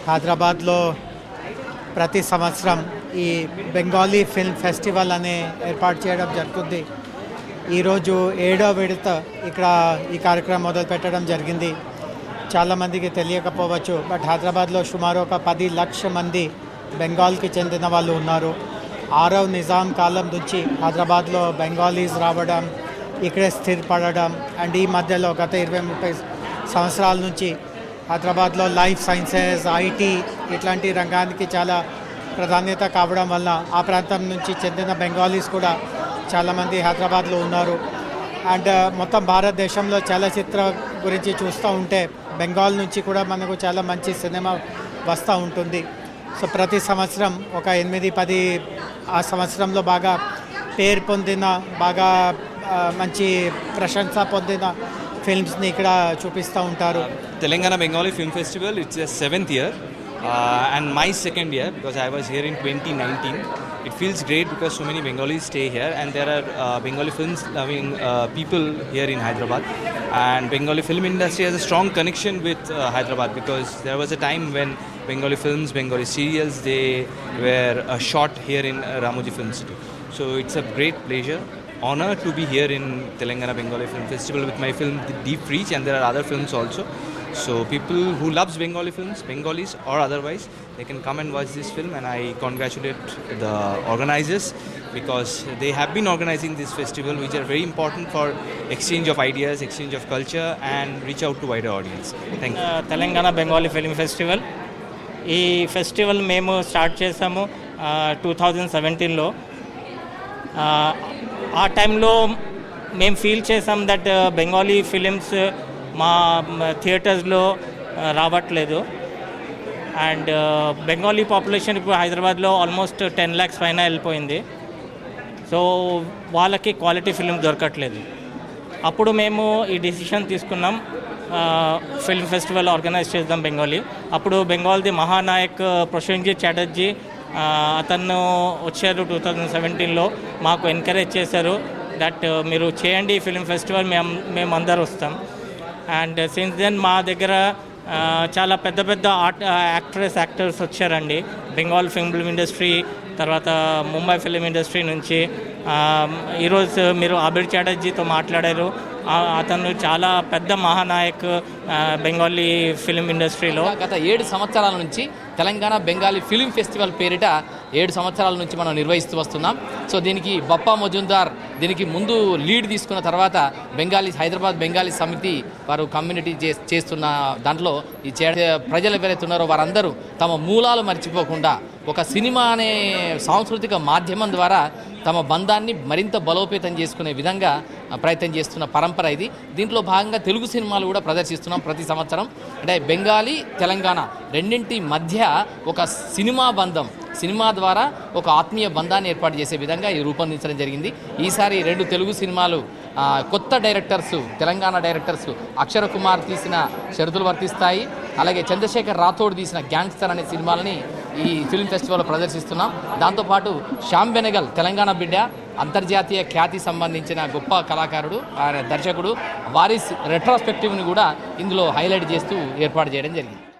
హైదరాబాద్లో ప్రతి సంవత్సరం ఈ బెంగాలీ ఫిల్మ్ ఫెస్టివల్ అనే ఏర్పాటు చేయడం జరుగుతుంది. ఈరోజు 7వ విడత ఇక్కడ ఈ కార్యక్రమం మొదలు పెట్టడం జరిగింది. చాలామందికి తెలియకపోవచ్చు, బట్ హైదరాబాద్లో సుమారు ఒక 10 లక్షల మంది బెంగాల్కి చెందిన వాళ్ళు ఉన్నారు. 6వ నిజాం కాలం నుంచి హైదరాబాద్లో బెంగాలీస్ రావడం, ఇక్కడే స్థిరపడడం అండ్ ఈ మధ్యలో గత 20-30 సంవత్సరాల నుంచి హైదరాబాద్లో లైఫ్ సైన్సెస్, ఐటీ ఇట్లాంటి రంగానికి చాలా ప్రాధాన్యత కావడం వల్ల ఆ ప్రాంతం నుంచి చెందిన బెంగాలీస్ కూడా చాలామంది హైదరాబాద్లో ఉన్నారు. అండ్ మొత్తం భారతదేశంలో చలచిత్ర గురించి చూస్తూ ఉంటే బెంగాల్ నుంచి కూడా మనకు చాలా మంచి సినిమా వస్తూ ఉంటుంది. సో ప్రతి సంవత్సరం ఒక 8-10 ఆ సంవత్సరంలో బాగా పేరు పొందిన, బాగా మంచి ప్రశంస పొందిన ఫిల్మ్స్ని ఇక్కడ చూపిస్తూ ఉంటారు. Telangana Bengali Film Festival, it's a 7th year and my 2nd year because I was here in 2019. It feels great because so many Bengalis stay here and there are Bengali films loving people here in Hyderabad, and Bengali film industry has a strong connection with Hyderabad because there was a time when Bengali films, Bengali serials, they were shot here in Ramoji Film City. So it's a great pleasure, honor to be here in Telangana Bengali Film Festival with my film The Deep Reach, and there are other films also. So people who loves Bengali films, Bengalis or otherwise, they can come and watch this film, and I congratulate the organizers because they have been organizing this festival, which are very important for exchange of ideas, exchange of culture and reach out to wider audience. Thank you. Telangana Bengali Film Festival. ఈ festival మేము start చేసాము 2017లో. ఆ టైంలో మేము feel చేసాం that Bengali films మా థియేటర్స్లో రావట్లేదు. అండ్ బెంగాలీ పాపులేషన్ ఇప్పుడు హైదరాబాద్లో ఆల్మోస్ట్ 10 lakhs పైన వెళ్ళిపోయింది. సో వాళ్ళకి క్వాలిటీ ఫిలిం దొరకట్లేదు. అప్పుడు మేము ఈ డెసిషన్ తీసుకున్నాం, ఫిల్మ్ ఫెస్టివల్ ఆర్గనైజ్ చేద్దాం బెంగాలీ. అప్పుడు బెంగాల్ది మహానాయక్ ప్రొషెన్జిత్ చటర్జీ అతను వచ్చారు 2017లో, మాకు ఎంకరేజ్ చేశారు దట్ మీరు చేయండి ఫిల్మ్ ఫెస్టివల్, మేము అందరు వస్తాం. అండ్ సిన్స్ దెన్ మా దగ్గర చాలా పెద్ద పెద్ద యాక్టర్స్ వచ్చారండి. బెంగాల్ ఫిల్మ్ ఇండస్ట్రీ, తర్వాత ముంబై ఫిల్మ్ ఇండస్ట్రీ నుంచి. ఈరోజు మీరు అబిర్ చటర్జీతో మాట్లాడారు, అతను చాలా పెద్ద మహానాయక్ బెంగాలీ ఫిల్మ్ ఇండస్ట్రీలో. గత 7 సంవత్సరాల నుంచి తెలంగాణ బెంగాలీ ఫిలిం ఫెస్టివల్ పేరిట 7 సంవత్సరాల నుంచి మనం నిర్వహిస్తూ వస్తున్నాం. సో దీనికి బప్పా మజుందార్ దీనికి ముందు లీడ్ తీసుకున్న తర్వాత హైదరాబాద్ బెంగాలీ సమితి వారు కమ్యూనిటీ చేస్తున్న దాంట్లో ఈ ప్రజలు ఎవరైతే ఉన్నారో వారందరూ తమ మూలాలు మర్చిపోకుండా ఒక సినిమా అనే సాంస్కృతిక మాధ్యమం ద్వారా తమ బంధాన్ని మరింత బలోపేతం చేసుకునే విధంగా ప్రయత్నం చేస్తున్న పరంపర ఇది. దీంట్లో భాగంగా తెలుగు సినిమాలు కూడా ప్రదర్శిస్తున్నాం ప్రతి సంవత్సరం. అంటే బెంగాలీ, తెలంగాణ రెండింటి మధ్య ఒక సినిమా బంధం, సినిమా ద్వారా ఒక ఆత్మీయ బంధాన్ని ఏర్పాటు చేసే విధంగా ఇది రూపొందించడం జరిగింది. ఈసారి 2 తెలుగు సినిమాలు కొత్త డైరెక్టర్స్, తెలంగాణ డైరెక్టర్స్ అక్షర కుమార్ తీసిన షరతులు వర్తిస్తాయి, అలాగే చంద్రశేఖర్ రాథోడ్ తీసిన గ్యాంగ్స్టర్ అనే సినిమాలని ఈ ఫిల్మ్ ఫెస్టివల్లో ప్రదర్శిస్తున్నాం. దాంతోపాటు శ్యామ్ బెనగల్ తెలంగాణ బిడ్డ, అంతర్జాతీయ ఖ్యాతి సంబంధించిన గొప్ప కళాకారుడు, దర్శకుడు వారిస్ రెట్రోస్పెక్టివ్ని కూడా ఇందులో హైలైట్ చేస్తూ ఏర్పాటు చేయడం జరిగింది.